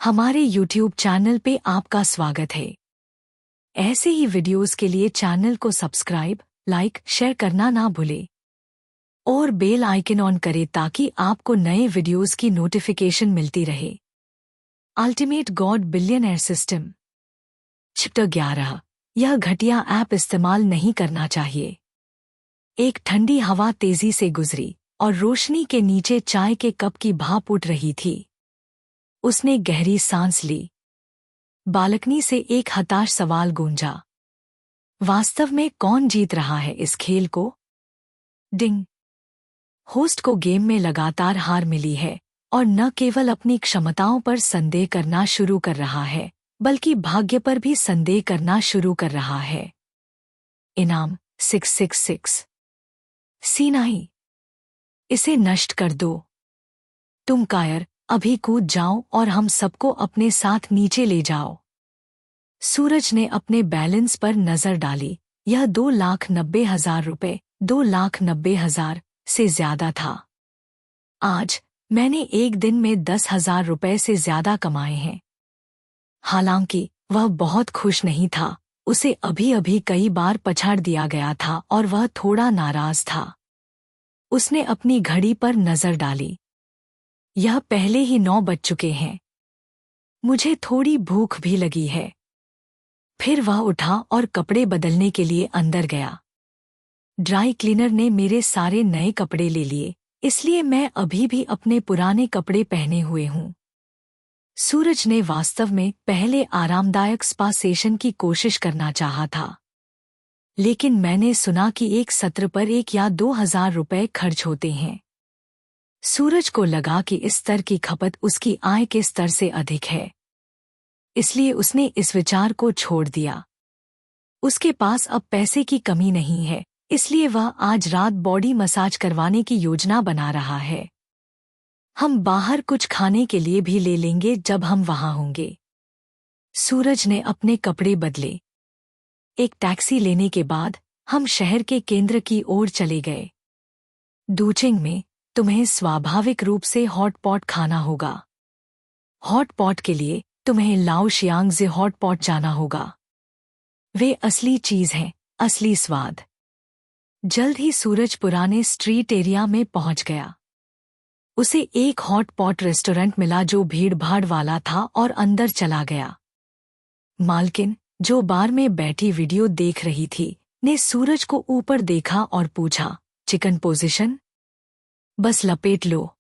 हमारे YouTube channel पे आपका स्वागत है। ऐसे ही वीडियोस के लिए चैनल को सब्सक्राइब, लाइक, शेयर करना ना भूलें और बेल आइकन ऑन करें ताकि आपको नए वीडियोस की नोटिफिकेशन मिलती रहे। Ultimate God billionaire system chapter 11। यह घटिया ऐप इस्तेमाल नहीं करना चाहिए। एक ठंडी हवा तेजी से गुजरी और रोशनी के नीचे चाय के कप की भाप उठ रही थी। उसने गहरी सांस ली। बालकनी से एक हताश सवाल गूंजा। वास्तव में कौन जीत रहा है इस खेल को? डिंग। होस्ट को गेम में लगातार हार मिली है और न केवल अपनी क्षमताओं पर संदेह करना शुरू कर रहा है, बल्कि भाग्य पर भी संदेह करना शुरू कर रहा है। इनाम 666। सीनाई। इसे नष्ट कर दो। तुम कायर, अभी कूद जाओ और हम सबको अपने साथ नीचे ले जाओ। सूरज ने अपने बैलेंस पर नजर डाली। यह 2,90,000 रुपये, 2,90,000 से ज्यादा था। आज मैंने एक दिन में 10,000 रुपये से ज्यादा कमाए हैं। हालांकि वह बहुत खुश नहीं था। उसे अभी अभी कई बार पछाड़ दिया गया था और वह थोड़ा नाराज था। उसने अपनी घड़ी पर नजर डाली। यह पहले ही 9 बज चुके हैं। मुझे थोड़ी भूख भी लगी है। फिर वह उठा और कपड़े बदलने के लिए अंदर गया। ड्राई क्लीनर ने मेरे सारे नए कपड़े ले लिए, इसलिए मैं अभी भी अपने पुराने कपड़े पहने हुए हूँ। सूरज ने वास्तव में पहले आरामदायक स्पा सेशन की कोशिश करना चाहा था, लेकिन मैंने सुना कि एक सत्र पर 1 या 2,000 रुपये खर्च होते हैं। सूरज को लगा कि इस स्तर की खपत उसकी आय के स्तर से अधिक है, इसलिए उसने इस विचार को छोड़ दिया। उसके पास अब पैसे की कमी नहीं है, इसलिए वह आज रात बॉडी मसाज करवाने की योजना बना रहा है। हम बाहर कुछ खाने के लिए भी ले लेंगे जब हम वहां होंगे। सूरज ने अपने कपड़े बदले। एक टैक्सी लेने के बाद हम शहर के केंद्र की ओर चले गए। डूचिंग में तुम्हें स्वाभाविक रूप से हॉट पॉट खाना होगा। हॉट पॉट के लिए तुम्हें लाओशियांग हॉट पॉट जाना होगा। वे असली चीज हैं, असली स्वाद। जल्द ही सूरज पुराने स्ट्रीट एरिया में पहुंच गया। उसे एक हॉट पॉट रेस्टोरेंट मिला जो भीड़-भाड़ वाला था और अंदर चला गया। मालकिन, जो बार में बैठी वीडियो देख रही थी, ने सूरज को ऊपर देखा और पूछा, चिकन पोजीशन? बस लपेट लो।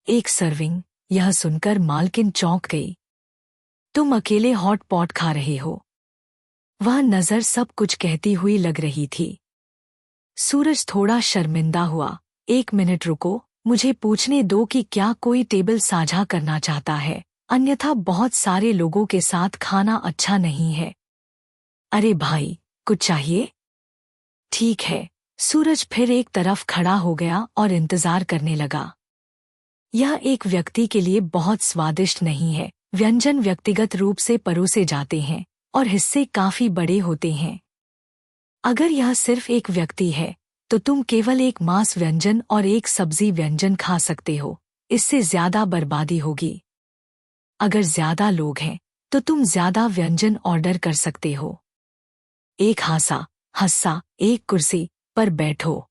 एक सर्विंग। यह सुनकर मालकिन चौंक गई। तुम अकेले हॉट पॉट खा रहे हो। वह नजर सब कुछ कहती हुई लग रही थी। सूरज थोड़ा शर्मिंदा हुआ। 1 मिनट रुको, मुझे पूछने दो कि क्या कोई टेबल साझा करना चाहता है, अन्यथा बहुत सारे लोगों के साथ खाना अच्छा नहीं है। अरे भाई, कुछ चाहिए? ठीक है। सूरज फिर एक तरफ खड़ा हो गया और इंतजार करने लगा। यह एक व्यक्ति के लिए बहुत स्वादिष्ट नहीं है। व्यंजन व्यक्तिगत रूप से परोसे जाते हैं और हिस्से काफी बड़े होते हैं। अगर यह सिर्फ एक व्यक्ति है, तो तुम केवल एक मांस व्यंजन और एक सब्जी व्यंजन खा सकते हो। इससे ज्यादा बर्बादी होगी। अगर ज्यादा लोग हैं, तो तुम ज्यादा व्यंजन ऑर्डर कर सकते हो। एक हंसा, एक कुर्सी पर बैठो।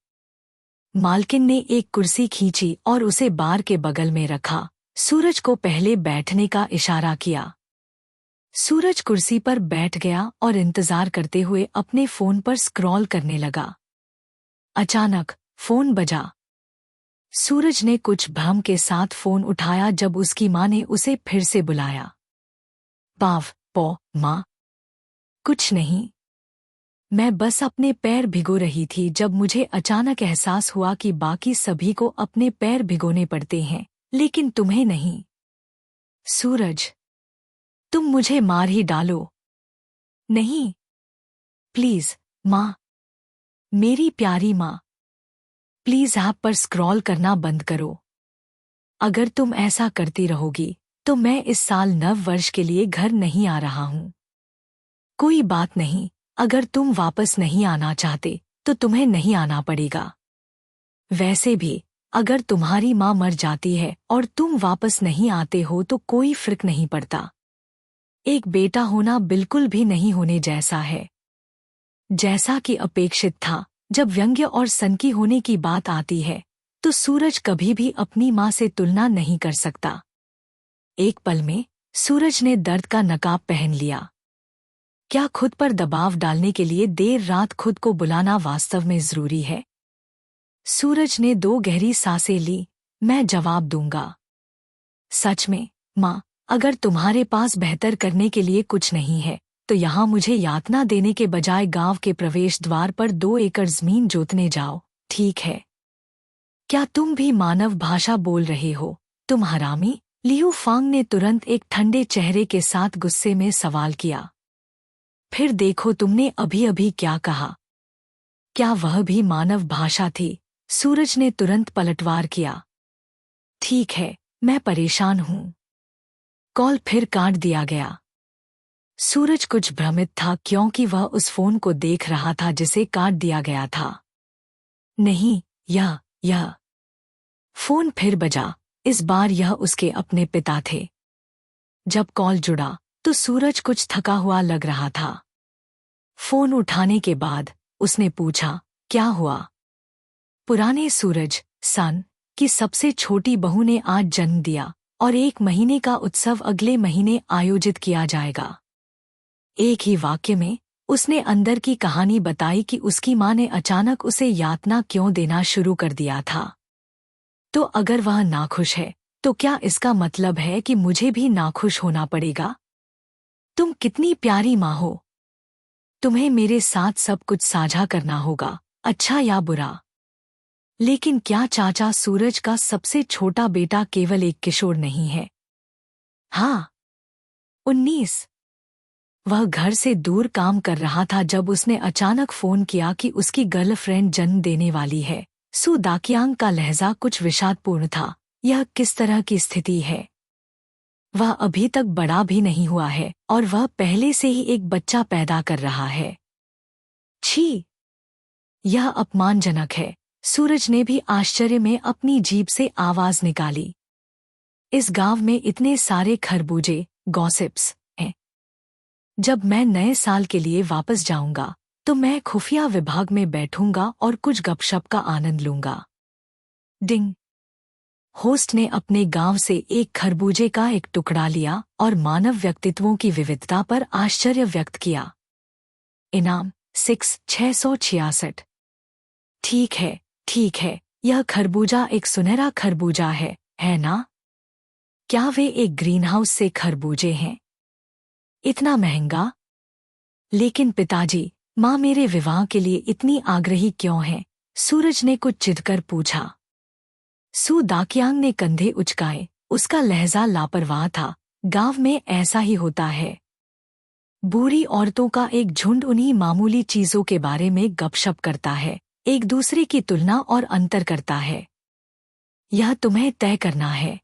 मालकिन ने एक कुर्सी खींची और उसे बार के बगल में रखा। सूरज को पहले बैठने का इशारा किया। सूरज कुर्सी पर बैठ गया और इंतजार करते हुए अपने फोन पर स्क्रॉल करने लगा। अचानक फोन बजा। सूरज ने कुछ भ्रम के साथ फोन उठाया जब उसकी मां ने उसे फिर से बुलाया। मां। कुछ नहीं। मैं बस अपने पैर भिगो रही थी जब मुझे अचानक एहसास हुआ कि बाकी सभी को अपने पैर भिगोने पड़ते हैं, लेकिन तुम्हें नहीं। सूरज, तुम मुझे मार ही डालो। नहीं, प्लीज माँ, मेरी प्यारी माँ, प्लीज ऐप पर स्क्रॉल करना बंद करो। अगर तुम ऐसा करती रहोगी, तो मैं इस साल नव वर्ष के लिए घर नहीं आ रहा हूँ। कोई बात नहीं, अगर तुम वापस नहीं आना चाहते, तो तुम्हें नहीं आना पड़ेगा। वैसे भी अगर तुम्हारी माँ मर जाती है और तुम वापस नहीं आते हो तो कोई फर्क नहीं पड़ता। एक बेटा होना बिल्कुल भी नहीं होने जैसा है। जैसा कि अपेक्षित था, जब व्यंग्य और सनकी होने की बात आती है तो सूरज कभी भी अपनी माँ से तुलना नहीं कर सकता। एक पल में सूरज ने दर्द का नकाब पहन लिया। क्या खुद पर दबाव डालने के लिए देर रात खुद को बुलाना वास्तव में जरूरी है? सूरज ने 2 गहरी सांसें ली। मैं जवाब दूंगा। सच में, माँ, अगर तुम्हारे पास बेहतर करने के लिए कुछ नहीं है तो यहाँ मुझे यातना देने के बजाय गांव के प्रवेश द्वार पर 2 एकड़ जमीन जोतने जाओ, ठीक है? क्या तुम भी मानव भाषा बोल रहे हो, तुम हरामी? लियू फांग ने तुरंत एक ठंडे चेहरे के साथ गुस्से में सवाल किया। फिर देखो तुमने अभी अभी क्या कहा। क्या वह भी मानव भाषा थी? सूरज ने तुरंत पलटवार किया। ठीक है, मैं परेशान हूं। कॉल फिर काट दिया गया। सूरज कुछ भ्रमित था क्योंकि वह उस फोन को देख रहा था जिसे काट दिया गया था। नहीं, यह फोन फिर बजा। इस बार यह उसके अपने पिता थे। जब कॉल जुड़ा तो सूरज कुछ थका हुआ लग रहा था। फोन उठाने के बाद उसने पूछा, क्या हुआ? पुराने सूरज, सन की सबसे छोटी बहू ने आज जन्म दिया और 1 महीने का उत्सव अगले महीने आयोजित किया जाएगा। एक ही वाक्य में उसने अंदर की कहानी बताई कि उसकी माँ ने अचानक उसे यातना क्यों देना शुरू कर दिया था। तो अगर वह नाखुश है तो क्या इसका मतलब है कि मुझे भी नाखुश होना पड़ेगा? तुम कितनी प्यारी माँ हो। तुम्हें मेरे साथ सब कुछ साझा करना होगा, अच्छा या बुरा। लेकिन क्या चाचा सूरज का सबसे छोटा बेटा केवल एक किशोर नहीं है? हाँ, 19। वह घर से दूर काम कर रहा था जब उसने अचानक फोन किया कि उसकी गर्लफ्रेंड जन्म देने वाली है। सू दाकियांग का लहजा कुछ विषादपूर्ण था। यह किस तरह की स्थिति है? वह अभी तक बड़ा भी नहीं हुआ है और वह पहले से ही एक बच्चा पैदा कर रहा है। छी! यह अपमानजनक है। सूरज ने भी आश्चर्य में अपनी जीभ से आवाज निकाली। इस गांव में इतने सारे खरबूजे, गॉसिप्स हैं। जब मैं नए साल के लिए वापस जाऊंगा तो मैं खुफिया विभाग में बैठूंगा और कुछ गपशप का आनंद लूंगा। डिंग! होस्ट ने अपने गांव से एक खरबूजे का एक टुकड़ा लिया और मानव व्यक्तित्वों की विविधता पर आश्चर्य व्यक्त किया। इनाम 666। ठीक है, यह खरबूजा एक सुनहरा खरबूजा है ना? क्या वे एक ग्रीनहाउस से खरबूजे हैं? इतना महंगा? लेकिन पिताजी, माँ मेरे विवाह के लिए इतनी आग्रही क्यों है? सूरज ने कुछ चिढ़कर पूछा। सू दाकियांग ने कंधे उचकाए। उसका लहजा लापरवाह था। गांव में ऐसा ही होता है। बूढ़ी औरतों का एक झुंड उन्हीं मामूली चीजों के बारे में गपशप करता है, एक दूसरे की तुलना और अंतर करता है। यह तुम्हें तय करना है।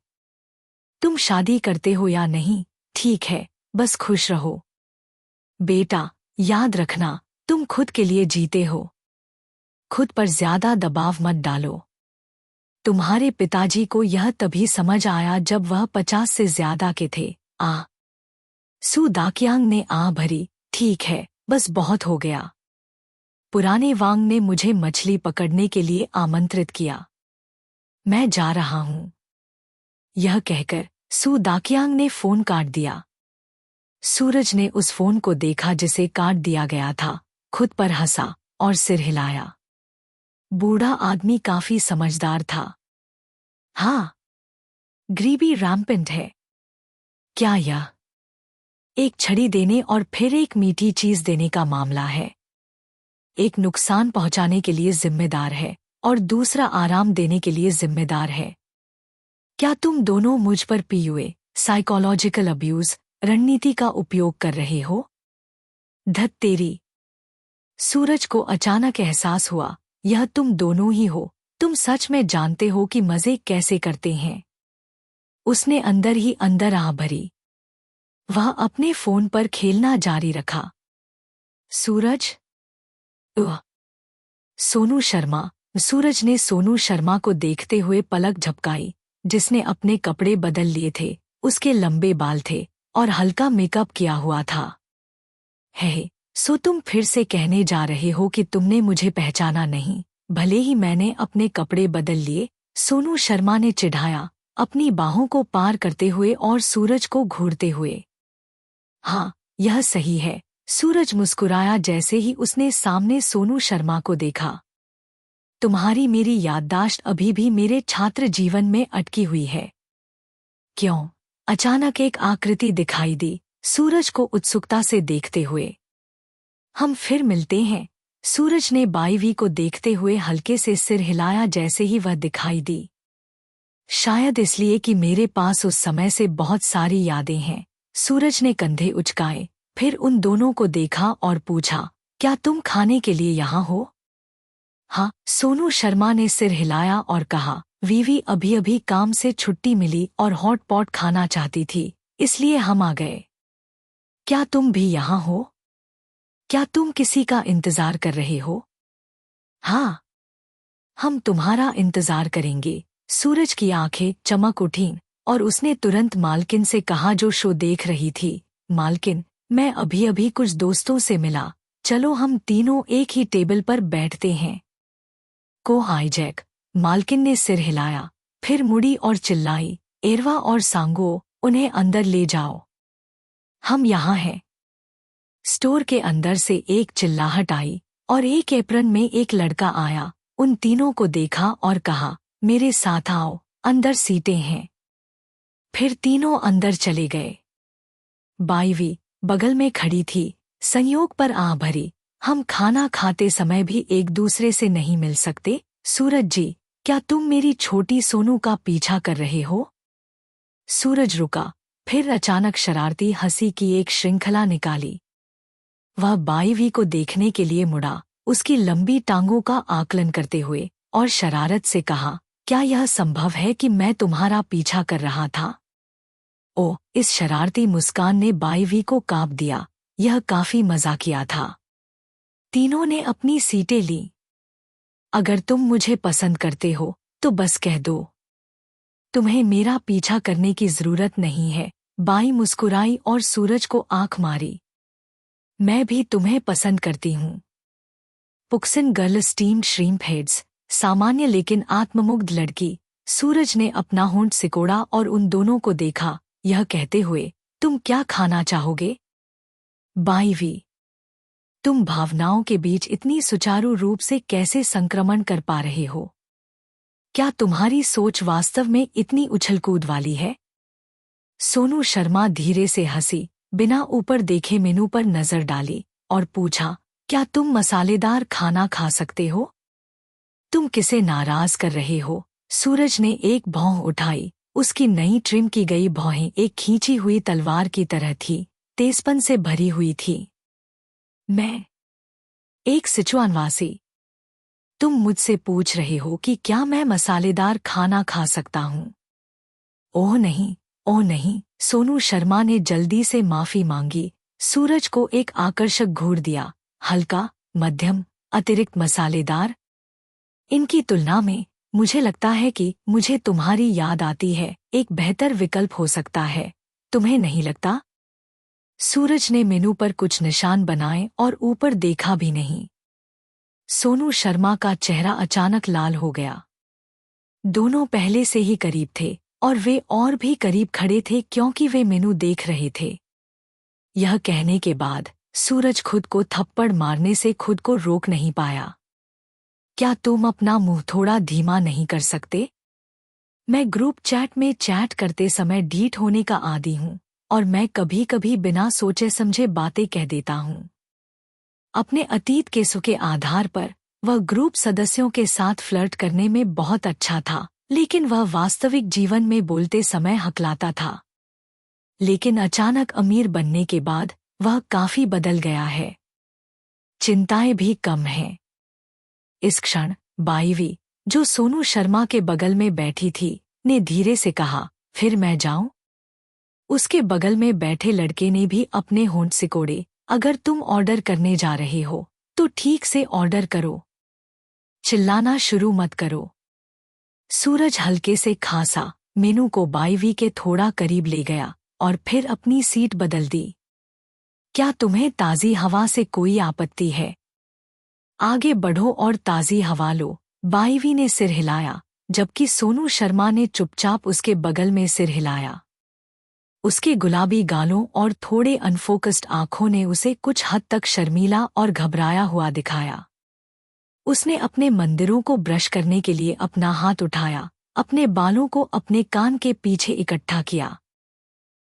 तुम शादी करते हो या नहीं, ठीक है, बस खुश रहो। बेटा, याद रखना, तुम खुद के लिए जीते हो। खुद पर ज्यादा दबाव मत डालो। तुम्हारे पिताजी को यह तभी समझ आया जब वह 50 से ज्यादा के थे। सू दाकियांग ने भरी। ठीक है, बस बहुत हो गया। पुराने वांग ने मुझे मछली पकड़ने के लिए आमंत्रित किया। मैं जा रहा हूं। यह कहकर सू दाकियांग ने फोन काट दिया। सूरज ने उस फोन को देखा जिसे काट दिया गया था, खुद पर हंसा और सिर हिलाया। बूढ़ा आदमी काफी समझदार था। हाँ, ग्रीबी रैम्पेंट है। क्या यह एक छड़ी देने और फिर एक मीठी चीज देने का मामला है? एक नुकसान पहुंचाने के लिए जिम्मेदार है और दूसरा आराम देने के लिए जिम्मेदार है। क्या तुम दोनों मुझ पर पीयूए, साइकोलॉजिकल अब्यूज रणनीति का उपयोग कर रहे हो? धत तेरी! सूरज को अचानक एहसास हुआ, यह तुम दोनों ही हो। तुम सच में जानते हो कि मजे कैसे करते हैं। उसने अंदर ही अंदर भरी। वह अपने फोन पर खेलना जारी रखा। सूरज? सोनू शर्मा, सूरज ने सोनू शर्मा को देखते हुए पलक झपकाई, जिसने अपने कपड़े बदल लिए थे। उसके लंबे बाल थे और हल्का मेकअप किया हुआ था। है, सो तुम फिर से कहने जा रहे हो कि तुमने मुझे पहचाना नहीं? भले ही मैंने अपने कपड़े बदल लिए, सोनू शर्मा ने चिढ़ाया, अपनी बाहों को पार करते हुए और सूरज को घूरते हुए। हाँ, यह सही है, सूरज मुस्कुराया जैसे ही उसने सामने सोनू शर्मा को देखा। तुम्हारी मेरी याददाश्त अभी भी मेरे छात्र जीवन में अटकी हुई है। क्यों? अचानक एक आकृति दिखाई दी, सूरज को उत्सुकता से देखते हुए। हम फिर मिलते हैं। सूरज ने बाईवी को देखते हुए हल्के से सिर हिलाया जैसे ही वह दिखाई दी। शायद इसलिए कि मेरे पास उस समय से बहुत सारी यादें हैं। सूरज ने कंधे उचकाए, फिर उन दोनों को देखा और पूछा, क्या तुम खाने के लिए यहाँ हो? हाँ, सोनू शर्मा ने सिर हिलाया और कहा, वीवी अभी अभी काम से छुट्टी मिली और हॉट पॉट खाना चाहती थी, इसलिए हम आ गए। क्या तुम भी यहाँ हो? क्या तुम किसी का इंतजार कर रहे हो? हाँ, हम तुम्हारा इंतजार करेंगे। सूरज की आंखें चमक उठीं और उसने तुरंत मालकिन से कहा जो शो देख रही थी, मालकिन, मैं अभी अभी कुछ दोस्तों से मिला, चलो हम तीनों एक ही टेबल पर बैठते हैं। को हाईजैक। मालकिन ने सिर हिलाया, फिर मुड़ी और चिल्लाई, एरवा और सांगो, उन्हें अंदर ले जाओ। हम यहाँ हैं। स्टोर के अंदर से एक चिल्लाहट आई और एक एप्रन में एक लड़का आया, उन तीनों को देखा और कहा, मेरे साथ आओ, अंदर सीटें हैं। फिर तीनों अंदर चले गए। बाईवी बगल में खड़ी थी, संयोग पर आ भरी, हम खाना खाते समय भी एक दूसरे से नहीं मिल सकते? सूरज जी, क्या तुम मेरी छोटी सोनू का पीछा कर रहे हो? सूरज रुका, फिर अचानक शरारती हंसी की एक श्रृंखला निकाली। वह बाईवी को देखने के लिए मुड़ा, उसकी लंबी टांगों का आकलन करते हुए, और शरारत से कहा, क्या यह संभव है कि मैं तुम्हारा पीछा कर रहा था? ओ, इस शरारती मुस्कान ने बाईवी को कांप दिया। यह काफी मजाकिया था। तीनों ने अपनी सीटें लीं। अगर तुम मुझे पसंद करते हो तो बस कह दो। तुम्हें मेरा पीछा करने की जरूरत नहीं है। बाई मुस्कुराई और सूरज को आंख मारी। मैं भी तुम्हें पसंद करती हूँ। पुक्सिन गर्ल स्टीम्ड श्रीम्प हेड्स, सामान्य लेकिन आत्ममुग्ध लड़की। सूरज ने अपना होंठ सिकोड़ा और उन दोनों को देखा, यह कहते हुए, तुम क्या खाना चाहोगे? बाईवी, तुम भावनाओं के बीच इतनी सुचारू रूप से कैसे संक्रमण कर पा रहे हो? क्या तुम्हारी सोच वास्तव में इतनी उछलकूद वाली है? सोनू शर्मा धीरे से हंसी, बिना ऊपर देखे मेनू पर नजर डाली और पूछा, क्या तुम मसालेदार खाना खा सकते हो? तुम किसे नाराज कर रहे हो? सूरज ने एक भौं उठाई। उसकी नई ट्रिम की गई भौहें एक खींची हुई तलवार की तरह थी, तेजपन से भरी हुई थी। मैं एक सिचुआनवासी। तुम मुझसे पूछ रहे हो कि क्या मैं मसालेदार खाना खा सकता हूँ? ओह नहीं, ओह नहीं, सोनू शर्मा ने जल्दी से माफी मांगी। सूरज को एक आकर्षक घूर दिया, हल्का, मध्यम, अतिरिक्त मसालेदार। इनकी तुलना में मुझे लगता है कि मुझे तुम्हारी याद आती है, एक बेहतर विकल्प हो सकता है। तुम्हें नहीं लगता? सूरज ने मेनू पर कुछ निशान बनाए और ऊपर देखा भी नहीं। सोनू शर्मा का चेहरा अचानक लाल हो गया। दोनों पहले से ही करीब थे और वे और भी करीब खड़े थे क्योंकि वे मेनू देख रहे थे। यह कहने के बाद सूरज खुद को थप्पड़ मारने से खुद को रोक नहीं पाया। क्या तुम अपना मुंह थोड़ा धीमा नहीं कर सकते? मैं ग्रुप चैट में चैट करते समय ढीठ होने का आदी हूँ और मैं कभी कभी बिना सोचे समझे बातें कह देता हूँ। अपने अतीत केसों के आधार पर वह ग्रुप सदस्यों के साथ फ्लर्ट करने में बहुत अच्छा था, लेकिन वह वास्तविक जीवन में बोलते समय हकलाता था। लेकिन अचानक अमीर बनने के बाद वह काफी बदल गया है। चिंताएं भी कम हैं। इस क्षण बाईवी, जो सोनू शर्मा के बगल में बैठी थी, ने धीरे से कहा, फिर मैं जाऊं? उसके बगल में बैठे लड़के ने भी अपने होंठ सिकोड़े। अगर तुम ऑर्डर करने जा रहे हो तो ठीक से ऑर्डर करो। चिल्लाना शुरू मत करो। सूरज हल्के से खांसा, मीनू को बाईवी के थोड़ा करीब ले गया और फिर अपनी सीट बदल दी। क्या तुम्हें ताज़ी हवा से कोई आपत्ति है? आगे बढ़ो और ताज़ी हवा लो। बाईवी ने सिर हिलाया, जबकि सोनू शर्मा ने चुपचाप उसके बगल में सिर हिलाया। उसके गुलाबी गालों और थोड़े अनफोकस्ड आंखों ने उसे कुछ हद तक शर्मीला और घबराया हुआ दिखाया। उसने अपने मंदिरों को ब्रश करने के लिए अपना हाथ उठाया, अपने बालों को अपने कान के पीछे इकट्ठा किया।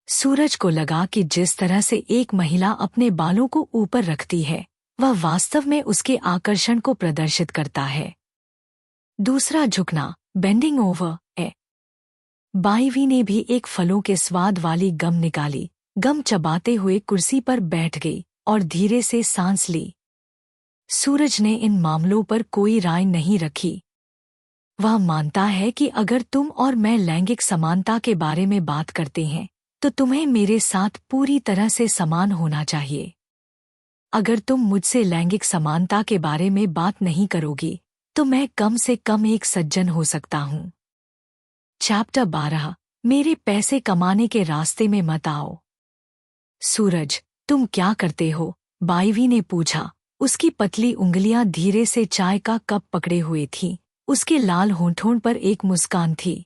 सूरज को लगा कि जिस तरह से एक महिला अपने बालों को ऊपर रखती है, वह वास्तव में उसके आकर्षण को प्रदर्शित करता है। दूसरा झुकना, बेंडिंग ओवर, है। बाईवी ने भी एक फलों के स्वाद वाली गम निकाली, गम चबाते हुए कुर्सी पर बैठ गई और धीरे से सांस ली। सूरज ने इन मामलों पर कोई राय नहीं रखी। वह मानता है कि अगर तुम और मैं लैंगिक समानता के बारे में बात करते हैं, तो तुम्हें मेरे साथ पूरी तरह से समान होना चाहिए। अगर तुम मुझसे लैंगिक समानता के बारे में बात नहीं करोगी, तो मैं कम से कम एक सज्जन हो सकता हूँ। चैप्टर 12, मेरे पैसे कमाने के रास्ते में मत आओ। सूरज, तुम क्या करते हो? बाईवी ने पूछा। उसकी पतली उंगलियां धीरे से चाय का कप पकड़े हुए थीं। उसके लाल होंठों पर एक मुस्कान थी।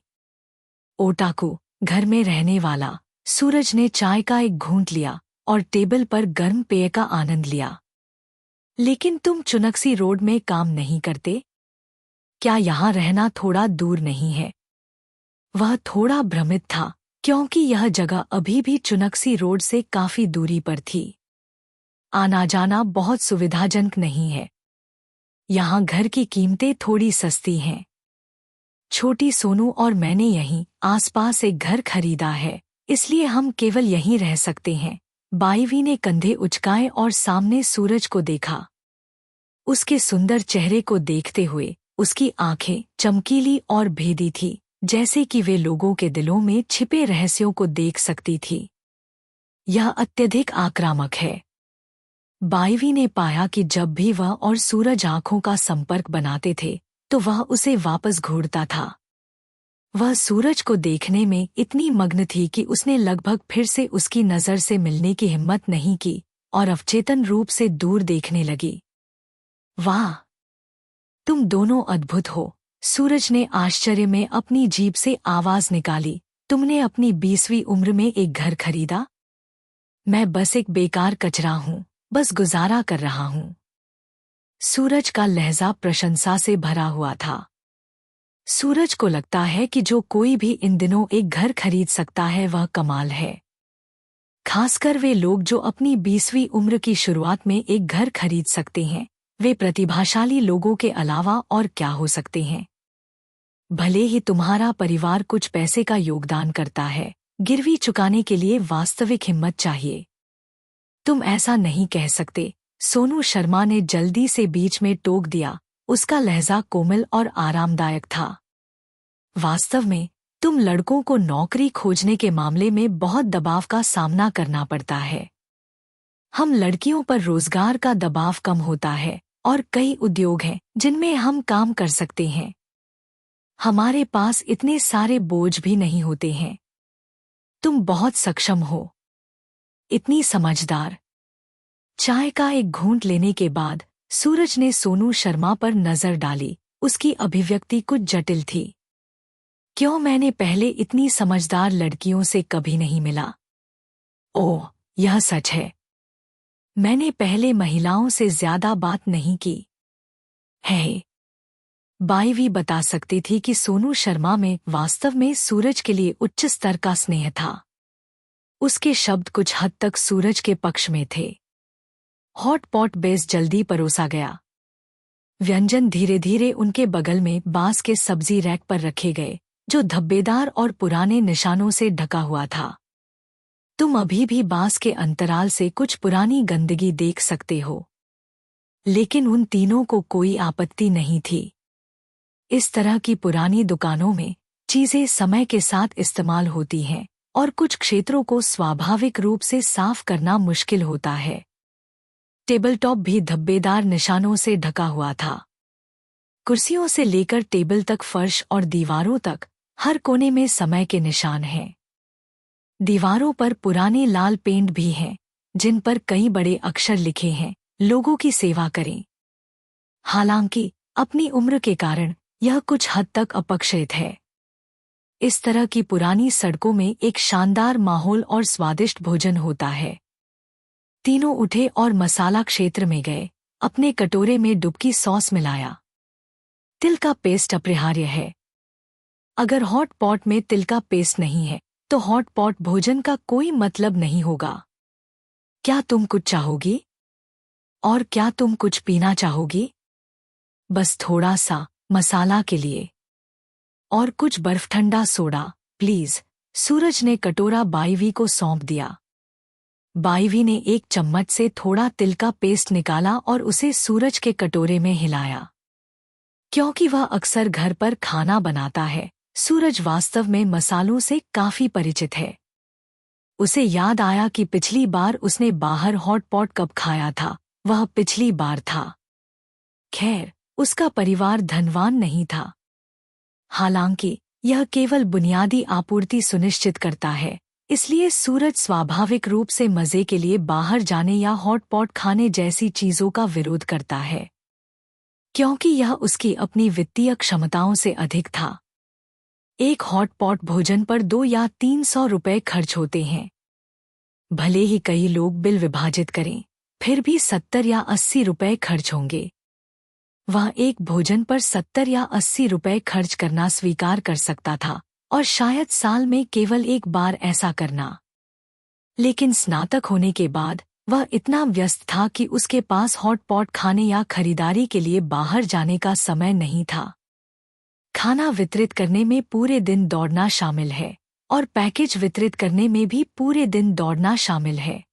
ओटाकू, घर में रहने वाला। सूरज ने चाय का एक घूंट लिया और टेबल पर गर्म पेय का आनंद लिया। लेकिन तुम चुनक्सी रोड में काम नहीं करते? क्या यहाँ रहना थोड़ा दूर नहीं है? वह थोड़ा भ्रमित था, क्योंकि यह जगह अभी भी चुनक्सी रोड से काफी दूरी पर थी। आना जाना बहुत सुविधाजनक नहीं है। यहाँ घर की कीमतें थोड़ी सस्ती हैं। छोटी सोनू और मैंने यहीं आसपास एक घर खरीदा है, इसलिए हम केवल यहीं रह सकते हैं। बाईवी ने कंधे उचकाए और सामने सूरज को देखा। उसके सुंदर चेहरे को देखते हुए उसकी आंखें चमकीली और भेदी थी, जैसे कि वे लोगों के दिलों में छिपे रहस्यों को देख सकती थी। यह अत्यधिक आक्रामक है। बाईवी ने पाया कि जब भी वह और सूरज आंखों का संपर्क बनाते थे, तो वह उसे वापस घूरता था। वह सूरज को देखने में इतनी मग्न थी कि उसने लगभग फिर से उसकी नज़र से मिलने की हिम्मत नहीं की और अवचेतन रूप से दूर देखने लगी। वाह, तुम दोनों अद्भुत हो। सूरज ने आश्चर्य में अपनी जीभ से आवाज निकाली। तुमने अपनी 20वीं उम्र में एक घर खरीदा? मैं बस एक बेकार कचरा हूँ, बस गुजारा कर रहा हूँ। सूरज का लहजा प्रशंसा से भरा हुआ था। सूरज को लगता है कि जो कोई भी इन दिनों एक घर खरीद सकता है वह कमाल है। खासकर वे लोग जो अपनी 20वीं उम्र की शुरुआत में एक घर खरीद सकते हैं। वे प्रतिभाशाली लोगों के अलावा और क्या हो सकते हैं? भले ही तुम्हारा परिवार कुछ पैसे का योगदान करता है, गिरवी चुकाने के लिए वास्तविक हिम्मत चाहिए। तुम ऐसा नहीं कह सकते, सोनू शर्मा ने जल्दी से बीच में टोक दिया। उसका लहजा कोमल और आरामदायक था। वास्तव में तुम लड़कों को नौकरी खोजने के मामले में बहुत दबाव का सामना करना पड़ता है। हम लड़कियों पर रोजगार का दबाव कम होता है और कई उद्योग हैं जिनमें हम काम कर सकते हैं। हमारे पास इतने सारे बोझ भी नहीं होते हैं। तुम बहुत सक्षम हो, इतनी समझदार। चाय का एक घूंट लेने के बाद सूरज ने सोनू शर्मा पर नजर डाली। उसकी अभिव्यक्ति कुछ जटिल थी। क्यों मैंने पहले इतनी समझदार लड़कियों से कभी नहीं मिला? ओह, यह सच है। मैंने पहले महिलाओं से ज्यादा बात नहीं की है। बाईवी बता सकती थी कि सोनू शर्मा में वास्तव में सूरज के लिए उच्च स्तर का स्नेह था। उसके शब्द कुछ हद तक सूरज के पक्ष में थे। हॉट पॉट बेस जल्दी परोसा गया। व्यंजन धीरे धीरे उनके बगल में बांस के सब्जी रैक पर रखे गए, जो धब्बेदार और पुराने निशानों से ढका हुआ था। तुम अभी भी बांस के अंतराल से कुछ पुरानी गंदगी देख सकते हो, लेकिन उन तीनों को कोई आपत्ति नहीं थी। इस तरह की पुरानी दुकानों में चीजें समय के साथ इस्तेमाल होती हैं और कुछ क्षेत्रों को स्वाभाविक रूप से साफ करना मुश्किल होता है। टेबल टॉप भी धब्बेदार निशानों से ढका हुआ था। कुर्सियों से लेकर टेबल तक, फर्श और दीवारों तक, हर कोने में समय के निशान हैं। दीवारों पर पुराने लाल पेंट भी हैं, जिन पर कई बड़े अक्षर लिखे हैं, लोगों की सेवा करें। हालांकि अपनी उम्र के कारण यह कुछ हद तक अपक्षित है। इस तरह की पुरानी सड़कों में एक शानदार माहौल और स्वादिष्ट भोजन होता है। तीनों उठे और मसाला क्षेत्र में गए, अपने कटोरे में डुबकी सॉस मिलाया। तिल का पेस्ट अपरिहार्य है। अगर हॉट पॉट में तिल का पेस्ट नहीं है तो हॉट पॉट भोजन का कोई मतलब नहीं होगा। क्या तुम कुछ चाहोगी? और क्या तुम कुछ पीना चाहोगी? बस थोड़ा सा मसाला के लिए। और कुछ बर्फ, ठंडा सोडा प्लीज। सूरज ने कटोरा बाईवी को सौंप दिया। बाईवी ने एक चम्मच से थोड़ा तिल का पेस्ट निकाला और उसे सूरज के कटोरे में हिलाया। क्योंकि वह अक्सर घर पर खाना बनाता है, सूरज वास्तव में मसालों से काफी परिचित है। उसे याद आया कि पिछली बार उसने बाहर हॉट पॉट कब खाया था, वह पिछली बार था। खैर, उसका परिवार धनवान नहीं था। हालांकि यह केवल बुनियादी आपूर्ति सुनिश्चित करता है, इसलिए सूरज स्वाभाविक रूप से मजे के लिए बाहर जाने या हॉट पॉट खाने जैसी चीजों का विरोध करता है, क्योंकि यह उसकी अपनी वित्तीय क्षमताओं से अधिक था। एक हॉट पॉट भोजन पर 200 या 300 रुपए खर्च होते हैं। भले ही कई लोग बिल विभाजित करें, फिर भी 70 या 80 रुपए खर्च होंगे। वह एक भोजन पर 70 या 80 रुपए खर्च करना स्वीकार कर सकता था, और शायद साल में केवल एक बार ऐसा करना। लेकिन स्नातक होने के बाद वह इतना व्यस्त था कि उसके पास हॉट पॉट खाने या खरीदारी के लिए बाहर जाने का समय नहीं था। खाना वितरित करने में पूरे दिन दौड़ना शामिल है, और पैकेज वितरित करने में भी पूरे दिन दौड़ना शामिल है।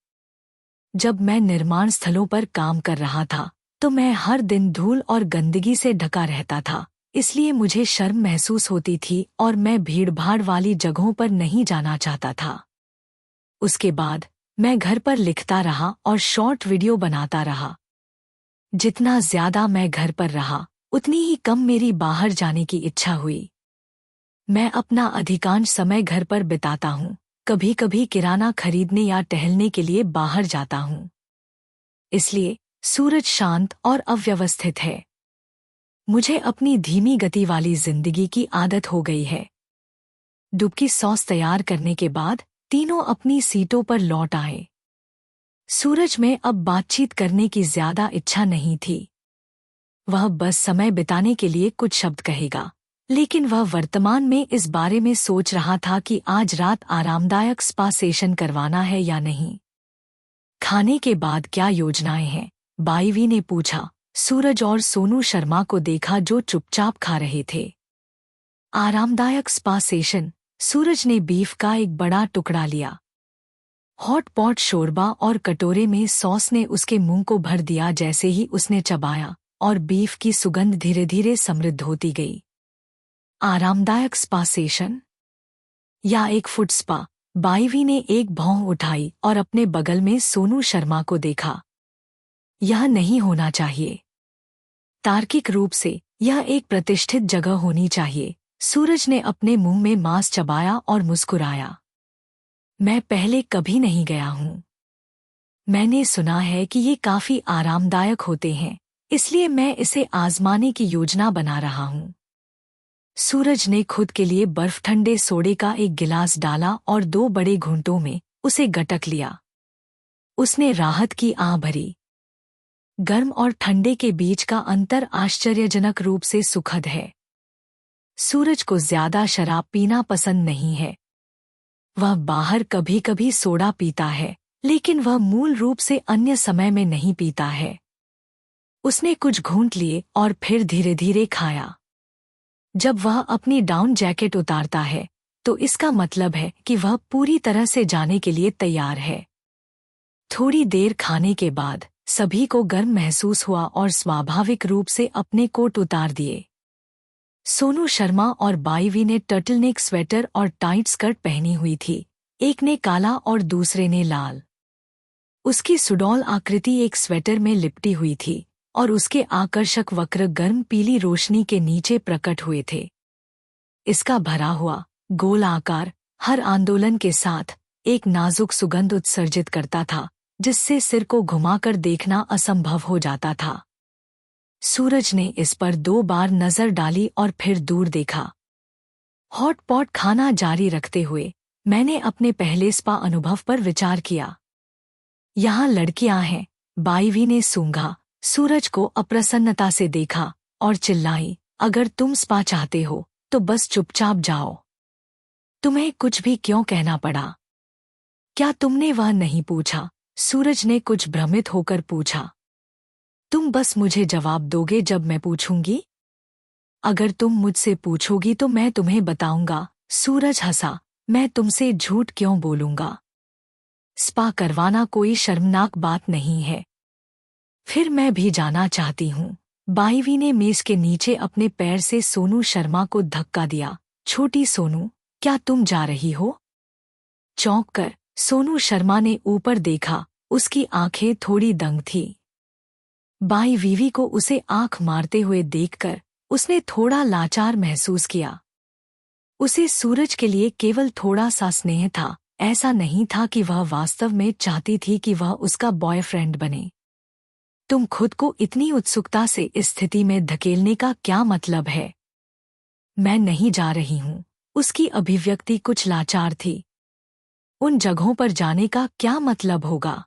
जब मैं निर्माण स्थलों पर काम कर रहा था तो मैं हर दिन धूल और गंदगी से ढका रहता था, इसलिए मुझे शर्म महसूस होती थी और मैं भीड़भाड़ वाली जगहों पर नहीं जाना चाहता था। उसके बाद मैं घर पर लिखता रहा और शॉर्ट वीडियो बनाता रहा। जितना ज्यादा मैं घर पर रहा, उतनी ही कम मेरी बाहर जाने की इच्छा हुई। मैं अपना अधिकांश समय घर पर बिताता हूँ, कभी कभी किराना खरीदने या टहलने के लिए बाहर जाता हूँ। इसलिए सूरज शांत और अव्यवस्थित है। मुझे अपनी धीमी गति वाली जिंदगी की आदत हो गई है। डुबकी सॉस तैयार करने के बाद तीनों अपनी सीटों पर लौट आए। सूरज में अब बातचीत करने की ज्यादा इच्छा नहीं थी। वह बस समय बिताने के लिए कुछ शब्द कहेगा, लेकिन वह वर्तमान में इस बारे में सोच रहा था कि आज रात आरामदायक स्पा सेशन करवाना है या नहीं। खाने के बाद क्या योजनाएं हैं? बाईवी ने पूछा। सूरज और सोनू शर्मा को देखा जो चुपचाप खा रहे थे। आरामदायक स्पा सेशन। सूरज ने बीफ का एक बड़ा टुकड़ा लिया। हॉट पॉट शोरबा और कटोरे में सॉस ने उसके मुंह को भर दिया जैसे ही उसने चबाया, और बीफ की सुगंध धीरे धीरे समृद्ध होती गई। आरामदायक स्पा सेशन या एक फुट स्पा? बाईवी ने एक भौं उठाई और अपने बगल में सोनू शर्मा को देखा। यह नहीं होना चाहिए। तार्किक रूप से यह एक प्रतिष्ठित जगह होनी चाहिए। सूरज ने अपने मुंह में मांस चबाया और मुस्कुराया। मैं पहले कभी नहीं गया हूं। मैंने सुना है कि ये काफी आरामदायक होते हैं, इसलिए मैं इसे आजमाने की योजना बना रहा हूं। सूरज ने खुद के लिए बर्फ ठंडे सोडे का एक गिलास डाला और 2 बड़े घूंटों में उसे गटक लिया। उसने राहत की आह भरी। गर्म और ठंडे के बीच का अंतर आश्चर्यजनक रूप से सुखद है। सूरज को ज्यादा शराब पीना पसंद नहीं है। वह बाहर कभी कभी सोडा पीता है, लेकिन वह मूल रूप से अन्य समय में नहीं पीता है। उसने कुछ घूंट लिए और फिर धीरे धीरे खाया। जब वह अपनी डाउन जैकेट उतारता है तो इसका मतलब है कि वह पूरी तरह से जाने के लिए तैयार है। थोड़ी देर खाने के बाद सभी को गर्म महसूस हुआ और स्वाभाविक रूप से अपने कोट उतार दिए। सोनू शर्मा और बाईवी ने टर्टलनेक स्वेटर और टाइट स्कर्ट पहनी हुई थी, एक ने काला और दूसरे ने लाल। उसकी सुडौल आकृति एक स्वेटर में लिपटी हुई थी और उसके आकर्षक वक्र गर्म पीली रोशनी के नीचे प्रकट हुए थे। इसका भरा हुआ गोल आकार हर आंदोलन के साथ एक नाजुक सुगंध उत्सर्जित करता था, जिससे सिर को घुमाकर देखना असंभव हो जाता था। सूरज ने इस पर 2 बार नजर डाली और फिर दूर देखा। हॉट पॉट खाना जारी रखते हुए मैंने अपने पहले स्पा अनुभव पर विचार किया। यहाँ लड़कियां हैं, बाईवी ने सूंघा, सूरज को अप्रसन्नता से देखा और चिल्लाई, अगर तुम स्पा चाहते हो तो बस चुपचाप जाओ। तुम्हें कुछ भी क्यों कहना पड़ा? क्या तुमने वह नहीं पूछा? सूरज ने कुछ भ्रमित होकर पूछा। तुम बस मुझे जवाब दोगे जब मैं पूछूंगी? अगर तुम मुझसे पूछोगी तो मैं तुम्हें बताऊंगा। सूरज हंसा, मैं तुमसे झूठ क्यों बोलूंगा? स्पा करवाना कोई शर्मनाक बात नहीं है। फिर मैं भी जाना चाहती हूँ। बाईवी ने मेज के नीचे अपने पैर से सोनू शर्मा को धक्का दिया। छोटी सोनू, क्या तुम जा रही हो? चौंक कर सोनू शर्मा ने ऊपर देखा, उसकी आंखें थोड़ी दंग थी। बाईवीवी को उसे आंख मारते हुए देखकर उसने थोड़ा लाचार महसूस किया। उसे सूरज के लिए केवल थोड़ा सा स्नेह था, ऐसा नहीं था कि वह वास्तव में चाहती थी कि वह उसका बॉयफ्रेंड बने। तुम खुद को इतनी उत्सुकता से इस स्थिति में धकेलने का क्या मतलब है? मैं नहीं जा रही हूँ। उसकी अभिव्यक्ति कुछ लाचार थी। उन जगहों पर जाने का क्या मतलब होगा?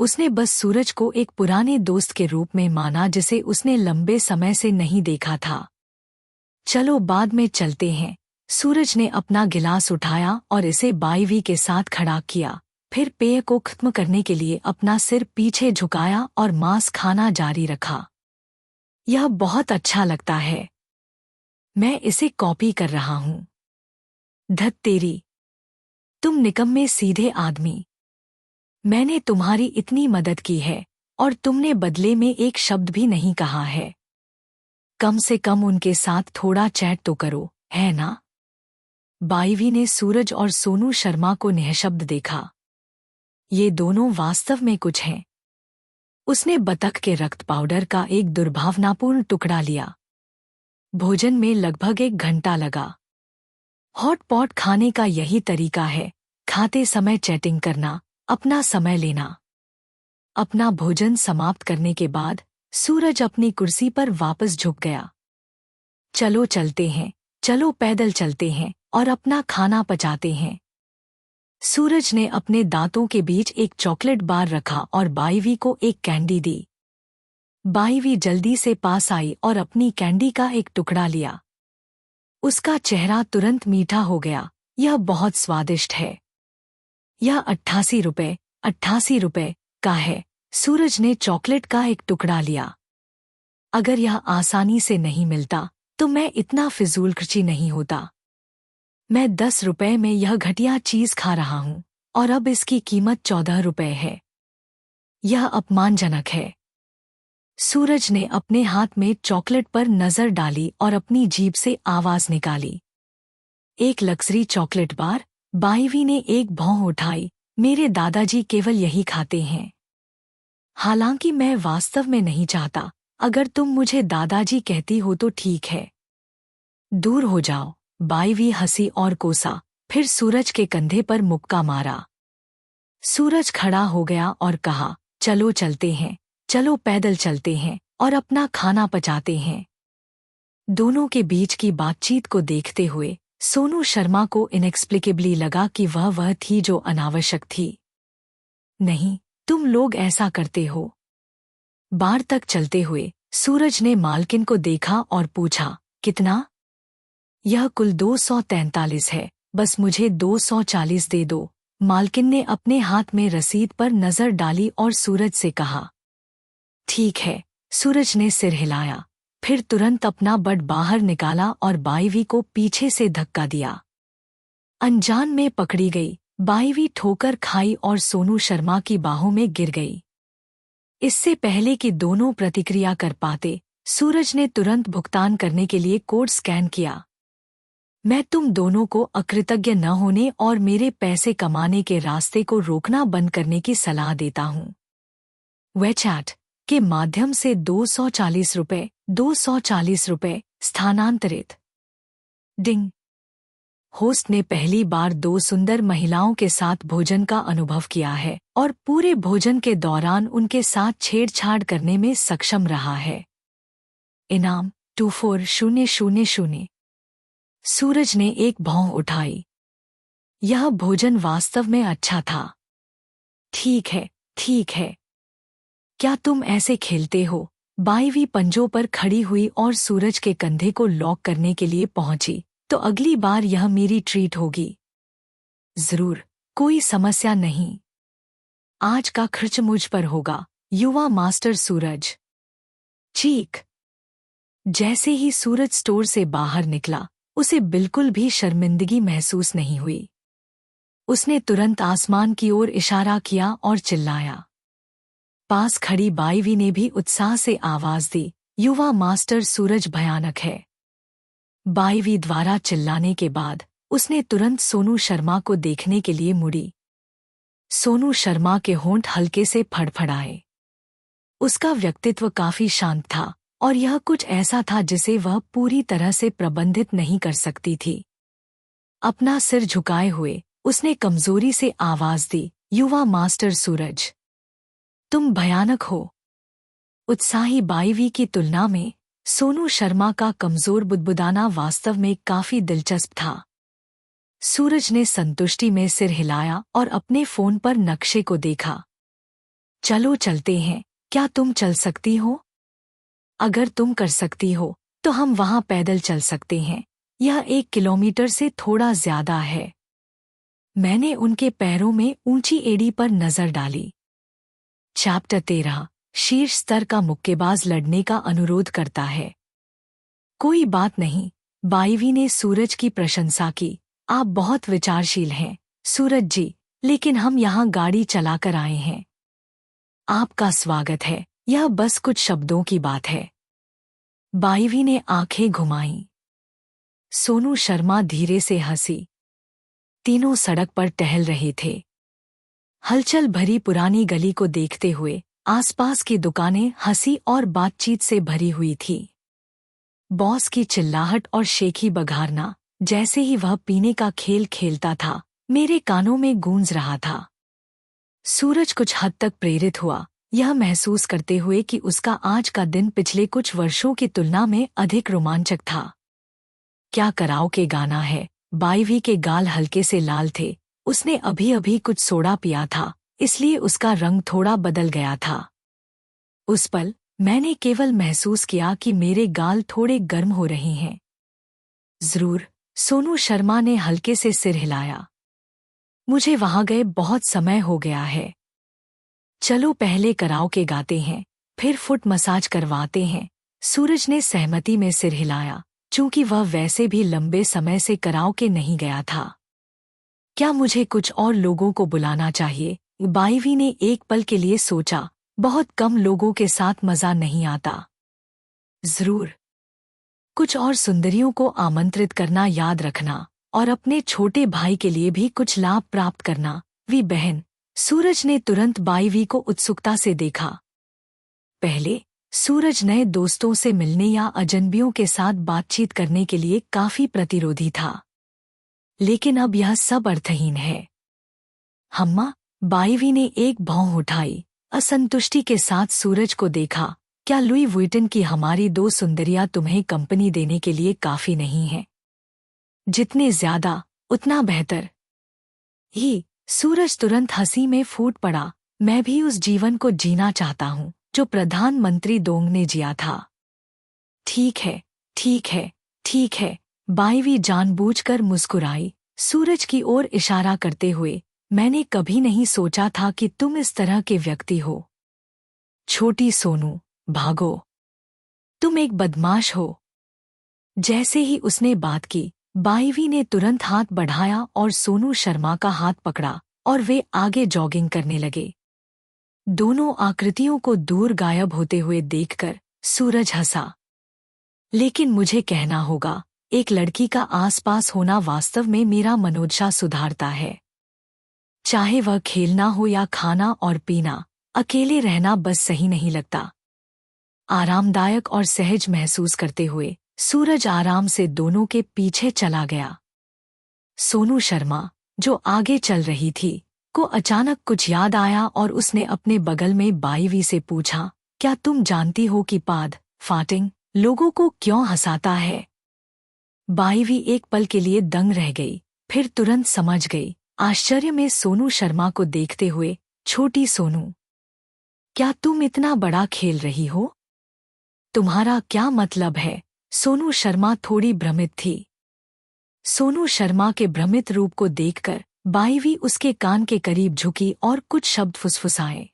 उसने बस सूरज को एक पुराने दोस्त के रूप में माना जिसे उसने लंबे समय से नहीं देखा था। चलो बाद में चलते हैं। सूरज ने अपना गिलास उठाया और इसे बाईवी के साथ खड़ा किया, फिर पेय को खत्म करने के लिए अपना सिर पीछे झुकाया और मांस खाना जारी रखा। यह बहुत अच्छा लगता है। मैं इसे कॉपी कर रहा हूँ। धत तेरी, तुम निकम्मे सीधे आदमी। मैंने तुम्हारी इतनी मदद की है और तुमने बदले में एक शब्द भी नहीं कहा है। कम से कम उनके साथ थोड़ा चैट तो करो, है ना? बाईवी ने सूरज और सोनू शर्मा को निःशब्द देखा। ये दोनों वास्तव में कुछ हैं। उसने बतख के रक्त पाउडर का एक दुर्भावनापूर्ण टुकड़ा लिया। भोजन में लगभग 1 घंटा लगा। हॉट पॉट खाने का यही तरीका है, खाते समय चैटिंग करना, अपना समय लेना। अपना भोजन समाप्त करने के बाद सूरज अपनी कुर्सी पर वापस झुक गया। चलो चलते हैं, चलो पैदल चलते हैं और अपना खाना पचाते हैं। सूरज ने अपने दांतों के बीच एक चॉकलेट बार रखा और बाईवी को एक कैंडी दी। बाईवी जल्दी से पास आई और अपनी कैंडी का एक टुकड़ा लिया। उसका चेहरा तुरंत मीठा हो गया। यह बहुत स्वादिष्ट है। यह 88 रुपए का है। सूरज ने चॉकलेट का एक टुकड़ा लिया। अगर यह आसानी से नहीं मिलता तो मैं इतना फिजूल खर्ची नहीं होता। मैं 10 रुपए में यह घटिया चीज खा रहा हूँ और अब इसकी कीमत 14 रुपए है। यह अपमानजनक है। सूरज ने अपने हाथ में चॉकलेट पर नजर डाली और अपनी जीभ से आवाज निकाली। एक लग्जरी चॉकलेट बार। बाईवी ने एक भौं उठाई। मेरे दादाजी केवल यही खाते हैं। हालांकि मैं वास्तव में नहीं चाहता। अगर तुम मुझे दादाजी कहती हो तो ठीक है। दूर हो जाओ। बाईवी हंसी और कोसा, फिर सूरज के कंधे पर मुक्का मारा। सूरज खड़ा हो गया और कहा, चलो चलते हैं, चलो पैदल चलते हैं और अपना खाना पचाते हैं। दोनों के बीच की बातचीत को देखते हुए सोनू शर्मा को इनएक्सप्लिकेबली लगा कि वह थी जो अनावश्यक थी। नहीं, तुम लोग ऐसा करते हो। बार तक चलते हुए सूरज ने मालकिन को देखा और पूछा, कितना? यह कुल 243 है, बस मुझे 240 दे दो। मालकिन ने अपने हाथ में रसीद पर नजर डाली और सूरज से कहा। ठीक है। सूरज ने सिर हिलाया, फिर तुरंत अपना बट बाहर निकाला और बाईवी को पीछे से धक्का दिया। अनजान में पकड़ी गई, बाईवी ठोकर खाई और सोनू शर्मा की बाहों में गिर गई। इससे पहले कि दोनों प्रतिक्रिया कर पाते, सूरज ने तुरंत भुगतान करने के लिए कोड स्कैन किया। मैं तुम दोनों को अकृतज्ञ न होने और मेरे पैसे कमाने के रास्ते को रोकना बंद करने की सलाह देता हूँ। वे चैट के माध्यम से 240 रुपए स्थानांतरित। डिंग। होस्ट ने पहली बार 2 सुंदर महिलाओं के साथ भोजन का अनुभव किया है और पूरे भोजन के दौरान उनके साथ छेड़छाड़ करने में सक्षम रहा है। इनाम 24000। सूरज ने एक भौं उठाई। यह भोजन वास्तव में अच्छा था। ठीक है, ठीक है। क्या तुम ऐसे खेलते हो? बाईवी पंजों पर खड़ी हुई और सूरज के कंधे को लॉक करने के लिए पहुंची। तो अगली बार यह मेरी ट्रीट होगी। जरूर, कोई समस्या नहीं। आज का खर्च मुझ पर होगा। युवा मास्टर सूरज। चीख। जैसे ही सूरज स्टोर से बाहर निकला, उसे बिल्कुल भी शर्मिंदगी महसूस नहीं हुई। उसने तुरंत आसमान की ओर इशारा किया और चिल्लाया। पास खड़ी बाईवी ने भी उत्साह से आवाज दी, युवा मास्टर सूरज भयानक है। बाईवी द्वारा चिल्लाने के बाद उसने तुरंत सोनू शर्मा को देखने के लिए मुड़ी। सोनू शर्मा के होंठ हल्के से फड़फड़ाए। उसका व्यक्तित्व काफी शांत था और यह कुछ ऐसा था जिसे वह पूरी तरह से प्रबंधित नहीं कर सकती थी। अपना सिर झुकाए हुए उसने कमजोरी से आवाज दी, युवा मास्टर सूरज, तुम भयानक हो। उत्साही बाईवी की तुलना में सोनू शर्मा का कमजोर बुदबुदाना वास्तव में काफी दिलचस्प था। सूरज ने संतुष्टि में सिर हिलाया और अपने फोन पर नक्शे को देखा। चलो चलते हैं, क्या तुम चल सकती हो? अगर तुम कर सकती हो तो हम वहां पैदल चल सकते हैं। यह 1 किलोमीटर से थोड़ा ज्यादा है। मैंने उनके पैरों में ऊंची एड़ी पर नजर डाली। चैप्टर 13 शीर्ष स्तर का मुक्केबाज लड़ने का अनुरोध करता है। कोई बात नहीं, बाईवी ने सूरज की प्रशंसा की। आप बहुत विचारशील हैं, सूरज जी, लेकिन हम यहाँ गाड़ी चलाकर आए हैं। आपका स्वागत है, यह बस कुछ शब्दों की बात है। बाईवी ने आंखें घुमाईं। सोनू शर्मा धीरे से हंसी। तीनों सड़क पर टहल रहे थे। हलचल भरी पुरानी गली को देखते हुए आसपास की दुकानें हंसी और बातचीत से भरी हुई थी। बॉस की चिल्लाहट और शेखी बघारना, जैसे ही वह पीने का खेल खेलता था, मेरे कानों में गूंज रहा था। सूरज कुछ हद तक प्रेरित हुआ, यह महसूस करते हुए कि उसका आज का दिन पिछले कुछ वर्षों की तुलना में अधिक रोमांचक था। क्या कराओके गाना है? बाईवी के गाल हल्के से लाल थे। उसने अभी अभी कुछ सोडा पिया था, इसलिए उसका रंग थोड़ा बदल गया था। उस पल मैंने केवल महसूस किया कि मेरे गाल थोड़े गर्म हो रहे हैं। जरूर, सोनू शर्मा ने हल्के से सिर हिलाया। मुझे वहां गए बहुत समय हो गया है। चलो पहले कराओके गाते हैं, फिर फुट मसाज करवाते हैं। सूरज ने सहमति में सिर हिलाया, चूंकि वह वैसे भी लंबे समय से कराओके नहीं गया था। क्या मुझे कुछ और लोगों को बुलाना चाहिए? बाईवी ने एक पल के लिए सोचा। बहुत कम लोगों के साथ मजा नहीं आता। जरूर, कुछ और सुंदरियों को आमंत्रित करना याद रखना और अपने छोटे भाई के लिए भी कुछ लाभ प्राप्त करना। वी बहन। सूरज ने तुरंत बाईवी को उत्सुकता से देखा। पहले सूरज नए दोस्तों से मिलने या अजनबियों के साथ बातचीत करने के लिए काफी प्रतिरोधी था, लेकिन अब यह सब अर्थहीन है। हम्मा, बाईवी ने एक भौं उठाई। असंतुष्टि के साथ सूरज को देखा। क्या लुई वुइटन की हमारी 2 सुंदरियां तुम्हें कंपनी देने के लिए काफी नहीं हैं? जितने ज्यादा उतना बेहतर। ही सूरज तुरंत हंसी में फूट पड़ा। मैं भी उस जीवन को जीना चाहता हूँ जो प्रधानमंत्री दोंग ने जिया था। ठीक है, ठीक है, ठीक है। बाईवी जानबूझकर मुस्कुराई, सूरज की ओर इशारा करते हुए। मैंने कभी नहीं सोचा था कि तुम इस तरह के व्यक्ति हो। छोटी सोनू, भागो। तुम एक बदमाश हो। जैसे ही उसने बात की, बाईवी ने तुरंत हाथ बढ़ाया और सोनू शर्मा का हाथ पकड़ा और वे आगे जॉगिंग करने लगे। दोनों आकृतियों को दूर गायब होते हुए देखकर सूरज हंसा। लेकिन मुझे कहना होगा, एक लड़की का आसपास होना वास्तव में मेरा मनोदशा सुधारता है। चाहे वह खेलना हो या खाना और पीना, अकेले रहना बस सही नहीं लगता। आरामदायक और सहज महसूस करते हुए सूरज आराम से दोनों के पीछे चला गया। सोनू शर्मा, जो आगे चल रही थी, को अचानक कुछ याद आया और उसने अपने बगल में बाईवी से पूछा, क्या तुम जानती हो कि पाद फाटिंग लोगों को क्यों हंसाता है? बाईवी एक पल के लिए दंग रह गई, फिर तुरंत समझ गई, आश्चर्य में सोनू शर्मा को देखते हुए, छोटी सोनू, क्या तुम इतना बड़ा खेल रही हो? तुम्हारा क्या मतलब है? सोनू शर्मा थोड़ी भ्रमित थी। सोनू शर्मा के भ्रमित रूप को देखकर बाईवी उसके कान के करीब झुकी और कुछ शब्द फुसफुसाए।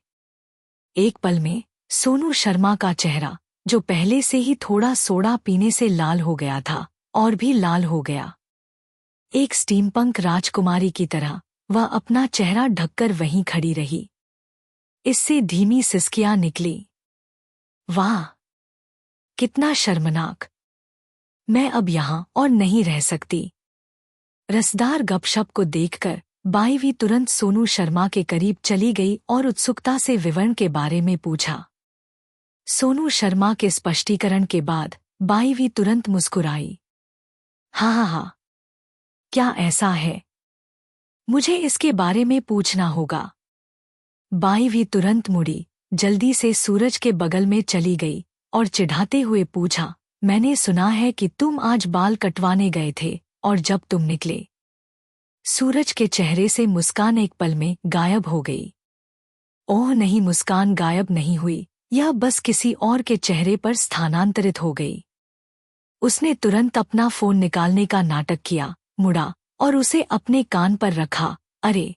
एक पल में सोनू शर्मा का चेहरा, जो पहले से ही थोड़ा सोडा पीने से लाल हो गया था, और भी लाल हो गया। एक स्टीमपंक राजकुमारी की तरह वह अपना चेहरा ढककर वहीं खड़ी रही। इससे धीमी सिसकियां निकली। वाह, कितना शर्मनाक! मैं अब यहाँ और नहीं रह सकती। रसदार गपशप को देखकर बाईवी तुरंत सोनू शर्मा के करीब चली गई और उत्सुकता से विवरण के बारे में पूछा। सोनू शर्मा के स्पष्टीकरण के बाद बाईवी तुरंत मुस्कुराई। हाँ, क्या ऐसा है? मुझे इसके बारे में पूछना होगा। बाईवी तुरंत मुड़ी, जल्दी से सूरज के बगल में चली गई और चिढ़ाते हुए पूछा, मैंने सुना है कि तुम आज बाल कटवाने गए थे और जब तुम निकले। सूरज के चेहरे से मुस्कान एक पल में गायब हो गई। ओह नहीं, मुस्कान गायब नहीं हुई, यह बस किसी और के चेहरे पर स्थानांतरित हो गई। उसने तुरंत अपना फोन निकालने का नाटक किया, मुड़ा और उसे अपने कान पर रखा। अरे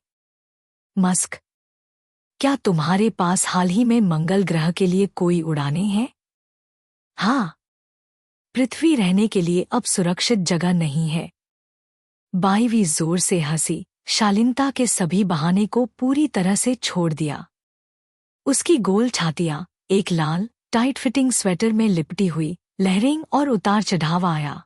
मस्क, क्या तुम्हारे पास हाल ही में मंगल ग्रह के लिए कोई उड़ानें हैं? हाँ, पृथ्वी रहने के लिए अब सुरक्षित जगह नहीं है। बाईवी जोर से हंसी, शालीनता के सभी बहाने को पूरी तरह से छोड़ दिया। उसकी गोल छातियां एक लाल टाइट फिटिंग स्वेटर में लिपटी हुई, लहरें और उतार चढ़ाव आया।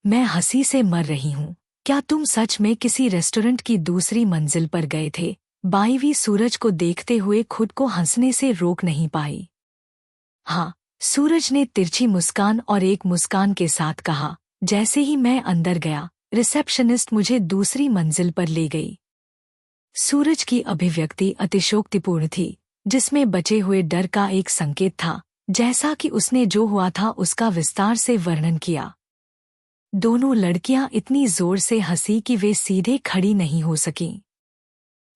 मैं हंसी से मर रही हूँ। क्या तुम सच में किसी रेस्टोरेंट की दूसरी मंजिल पर गए थे? बाईवी सूरज को देखते हुए खुद को हंसने से रोक नहीं पाई। हाँ, सूरज ने तिरछी मुस्कान और एक मुस्कान के साथ कहा। जैसे ही मैं अंदर गया, रिसेप्शनिस्ट मुझे दूसरी मंजिल पर ले गई। सूरज की अभिव्यक्ति अतिशयोक्तिपूर्ण थी, जिसमें बचे हुए डर का एक संकेत था, जैसा कि उसने जो हुआ था उसका विस्तार से वर्णन किया। दोनों लड़कियां इतनी जोर से हंसी कि वे सीधे खड़ी नहीं हो सकीं।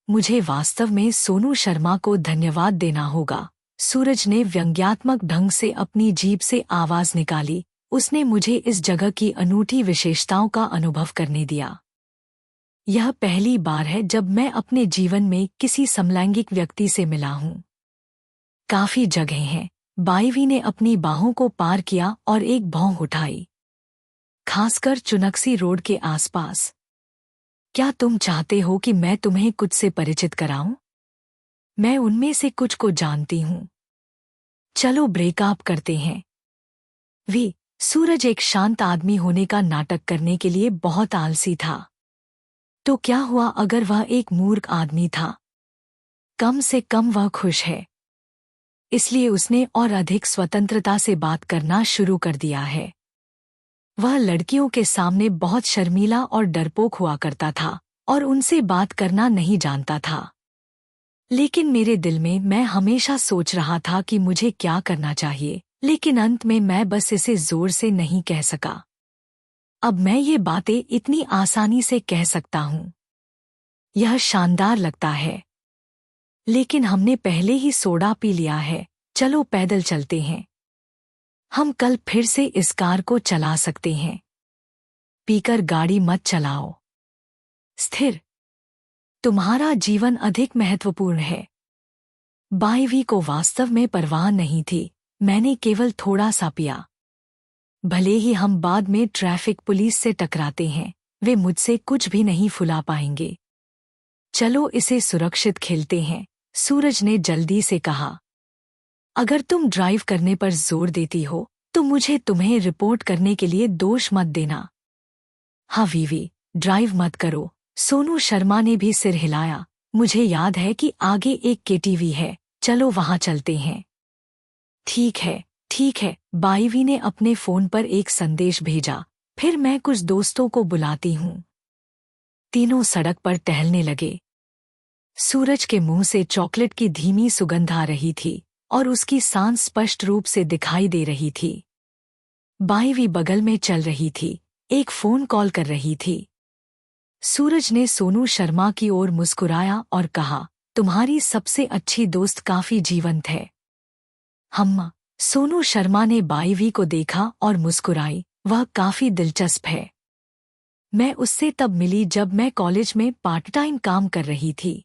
मुझे वास्तव में सोनू शर्मा को धन्यवाद देना होगा, सूरज ने व्यंग्यात्मक ढंग से अपनी जीभ से आवाज निकाली। उसने मुझे इस जगह की अनूठी विशेषताओं का अनुभव करने दिया। यह पहली बार है जब मैं अपने जीवन में किसी समलैंगिक व्यक्ति से मिला हूं। काफी जगह हैं। बाईवी ने अपनी बाहों को पार किया और एक भौं उठाई, खासकर चुनक्सी रोड के आसपास। क्या तुम चाहते हो कि मैं तुम्हें कुछ से परिचित कराऊं? मैं उनमें से कुछ को जानती हूं। चलो ब्रेकअप करते हैं। सूरज एक शांत आदमी होने का नाटक करने के लिए बहुत आलसी था। तो क्या हुआ अगर वह एक मूर्ख आदमी था? कम से कम वह खुश है, इसलिए उसने और अधिक स्वतंत्रता से बात करना शुरू कर दिया है। वह लड़कियों के सामने बहुत शर्मीला और डरपोक हुआ करता था और उनसे बात करना नहीं जानता था। लेकिन मेरे दिल में मैं हमेशा सोच रहा था कि मुझे क्या करना चाहिए, लेकिन अंत में मैं बस इसे जोर से नहीं कह सका। अब मैं ये बातें इतनी आसानी से कह सकता हूँ। यह शानदार लगता है, लेकिन हमने पहले ही सोडा पी लिया है। चलो पैदल चलते हैं। हम कल फिर से इस कार को चला सकते हैं। पीकर गाड़ी मत चलाओ। स्थिर, तुम्हारा जीवन अधिक महत्वपूर्ण है। बाईवी को वास्तव में परवाह नहीं थी। मैंने केवल थोड़ा सा पिया। भले ही हम बाद में ट्रैफिक पुलिस से टकराते हैं, वे मुझसे कुछ भी नहीं फुला पाएंगे। चलो इसे सुरक्षित खेलते हैं, सूरज ने जल्दी से कहा। अगर तुम ड्राइव करने पर जोर देती हो तो मुझे तुम्हें रिपोर्ट करने के लिए दोष मत देना। हाँ वीवी, ड्राइव मत करो। सोनू शर्मा ने भी सिर हिलाया। मुझे याद है कि आगे एक केटीवी है, चलो वहां चलते हैं। ठीक है, ठीक है। बाईवी ने अपने फोन पर एक संदेश भेजा, फिर मैं कुछ दोस्तों को बुलाती हूँ। तीनों सड़क पर टहलने लगे। सूरज के मुंह से चॉकलेट की धीमी सुगंध आ रही थी और उसकी सांस स्पष्ट रूप से दिखाई दे रही थी। बाईवी बगल में चल रही थी, एक फोन कॉल कर रही थी। सूरज ने सोनू शर्मा की ओर मुस्कुराया और कहा, तुम्हारी सबसे अच्छी दोस्त काफी जीवंत है। हम सोनू शर्मा ने बाईवी को देखा और मुस्कुराई, वह काफी दिलचस्प है। मैं उससे तब मिली जब मैं कॉलेज में पार्ट टाइम काम कर रही थी।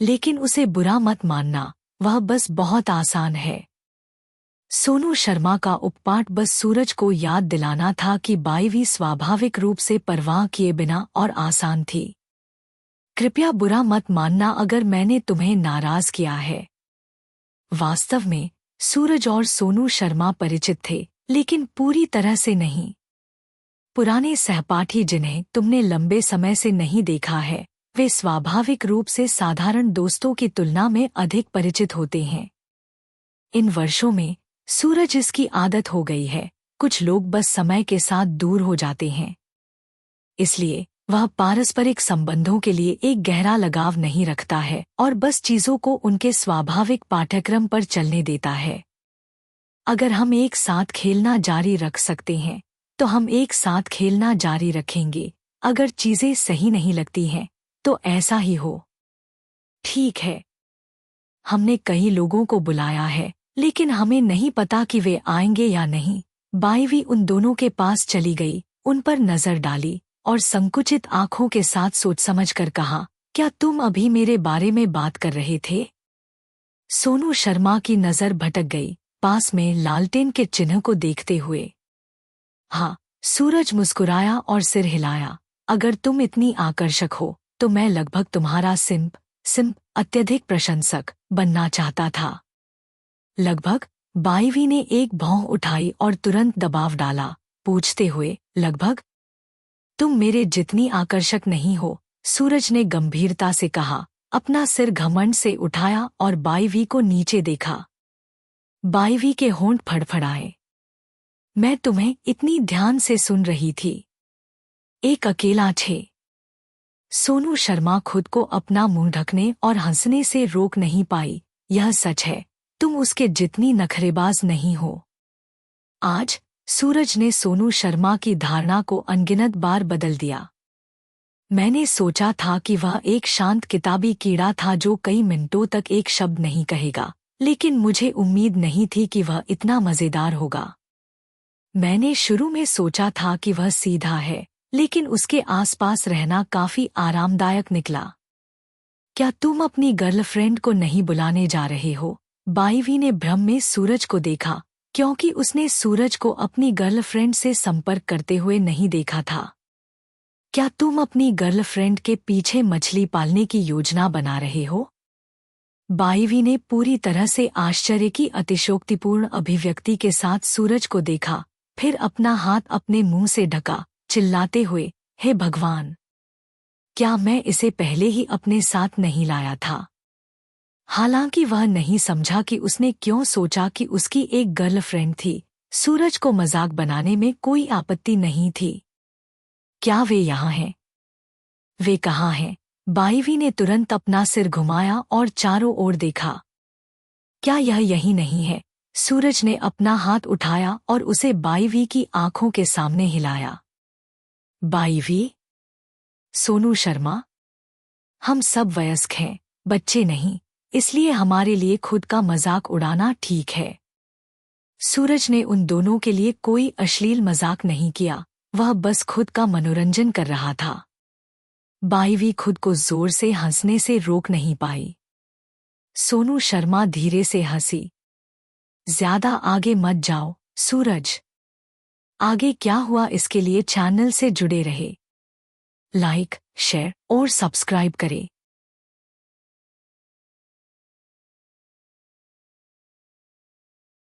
लेकिन उसे बुरा मत मानना, वह बस बहुत आसान है। सोनू शर्मा का उपपाठ बस सूरज को याद दिलाना था कि बाईवी स्वाभाविक रूप से परवाह किए बिना और आसान थी। कृपया बुरा मत मानना अगर मैंने तुम्हें नाराज किया है। वास्तव में सूरज और सोनू शर्मा परिचित थे, लेकिन पूरी तरह से नहीं। पुराने सहपाठी जिन्हें तुमने लंबे समय से नहीं देखा है, वे स्वाभाविक रूप से साधारण दोस्तों की तुलना में अधिक परिचित होते हैं। इन वर्षों में सूरज इसकी आदत हो गई है, कुछ लोग बस समय के साथ दूर हो जाते हैं। इसलिए वह पारस्परिक संबंधों के लिए एक गहरा लगाव नहीं रखता है और बस चीजों को उनके स्वाभाविक पाठ्यक्रम पर चलने देता है। अगर हम एक साथ खेलना जारी रख सकते हैं, तो हम एक साथ खेलना जारी रखेंगे। अगर चीजें सही नहीं लगती हैं, तो ऐसा ही हो। ठीक है। हमने कई लोगों को बुलाया है, लेकिन हमें नहीं पता कि वे आएंगे या नहीं। बाईवी उन दोनों के पास चली गई, उन पर नजर डाली और संकुचित आंखों के साथ सोच समझ कर कहा, क्या तुम अभी मेरे बारे में बात कर रहे थे? सोनू शर्मा की नजर भटक गई, पास में लालटेन के चिन्ह को देखते हुए। हाँ, सूरज मुस्कुराया और सिर हिलाया। अगर तुम इतनी आकर्षक हो, तो मैं लगभग तुम्हारा सिंप अत्यधिक प्रशंसक बनना चाहता था। लगभग? बाईवी ने एक भौं उठाई और तुरंत दबाव डाला, पूछते हुए, लगभग? तुम मेरे जितनी आकर्षक नहीं हो, सूरज ने गंभीरता से कहा, अपना सिर घमंड से उठाया और बाईवी को नीचे देखा। बाईवी के होंठ फड़फड़ाए। मैं तुम्हें इतनी ध्यान से सुन रही थी। एक अकेला छे। सोनू शर्मा खुद को अपना मुंह ढकने और हंसने से रोक नहीं पाई। यह सच है, तुम उसके जितनी नखरेबाज नहीं हो। आज सूरज ने सोनू शर्मा की धारणा को अनगिनत बार बदल दिया। मैंने सोचा था कि वह एक शांत किताबी कीड़ा था जो कई मिनटों तक एक शब्द नहीं कहेगा, लेकिन मुझे उम्मीद नहीं थी कि वह इतना मजेदार होगा। मैंने शुरू में सोचा था कि वह सीधा है, लेकिन उसके आसपास रहना काफी आरामदायक निकला। क्या तुम अपनी गर्लफ्रेंड को नहीं बुलाने जा रहे हो? बाईवी ने भ्रम में सूरज को देखा, क्योंकि उसने सूरज को अपनी गर्लफ्रेंड से संपर्क करते हुए नहीं देखा था। क्या तुम अपनी गर्लफ्रेंड के पीछे मछली पालने की योजना बना रहे हो? बाईवी ने पूरी तरह से आश्चर्य की अतिशयोक्तिपूर्ण अभिव्यक्ति के साथ सूरज को देखा, फिर अपना हाथ अपने मुंह से ढका, चिल्लाते हुए, हे भगवान! क्या मैं इसे पहले ही अपने साथ नहीं लाया था? हालांकि वह नहीं समझा कि उसने क्यों सोचा कि उसकी एक गर्लफ्रेंड थी। सूरज को मजाक बनाने में कोई आपत्ति नहीं थी। क्या वे यहाँ हैं? वे कहाँ हैं? बाईवी ने तुरंत अपना सिर घुमाया और चारों ओर देखा। क्या यह यही नहीं है? सूरज ने अपना हाथ उठाया और उसे बाईवी की आंखों के सामने हिलाया। बाईवी? सोनू शर्मा? हम सब वयस्क हैं, बच्चे नहीं, इसलिए हमारे लिए खुद का मजाक उड़ाना ठीक है। सूरज ने उन दोनों के लिए कोई अश्लील मजाक नहीं किया, वह बस खुद का मनोरंजन कर रहा था। बाईवी खुद को जोर से हंसने से रोक नहीं पाई। सोनू शर्मा धीरे से हंसी। ज्यादा आगे मत जाओ, सूरज। आगे क्या हुआ इसके लिए चैनल से जुड़े रहे। लाइक, शेयर और सब्सक्राइब करें।